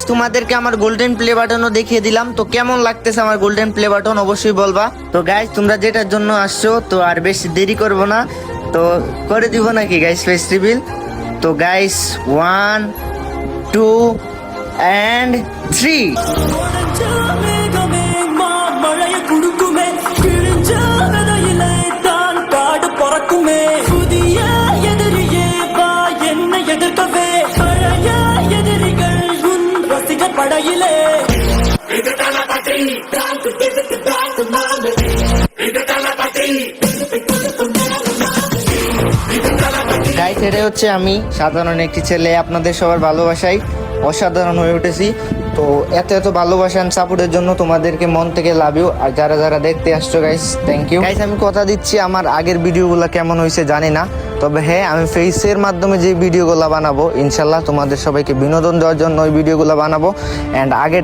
তোমাদেরকে আমার golden play বাটনও দেখিয়ে দিলাম, তো কেমন লাগতেছে আমার গোল্ডেন প্লে বাটন অবশ্যই বলবা। তো গাইস তোমরা যেটার জন্য আসছো, তো আর বেশি দেরি করব না, তো করে দিব নাকি গাইস ফেস রিভিল। তো গাইস 1 2 and 3। গাইস এটাই হচ্ছে আমি, সাধারণ একটি ছেলে, আপনাদের সবার ভালোবাসায় অসাধারণ হয়ে উঠেছি। তো এত এত ভালোবাসা এন্ড সাপোর্টের জন্য তোমাদেরকে মন থেকে লাভ ইউ। আর যারা যারা দেখতে আসছো গাইস, থ্যাংক ইউ গাইস। আমি কথা দিচ্ছি আমার আগের ভিডিওগুলো কেমন হয়েছে জানি না, তবে হ্যাঁ আমি ফেসের মাধ্যমে যে ভিডিওগুলো বানাবো ইনশাল্লাহ তোমাদের সবাইকে বিনোদন দেওয়ার জন্য ওই ভিডিওগুলো বানাবো। অ্যান্ড আগের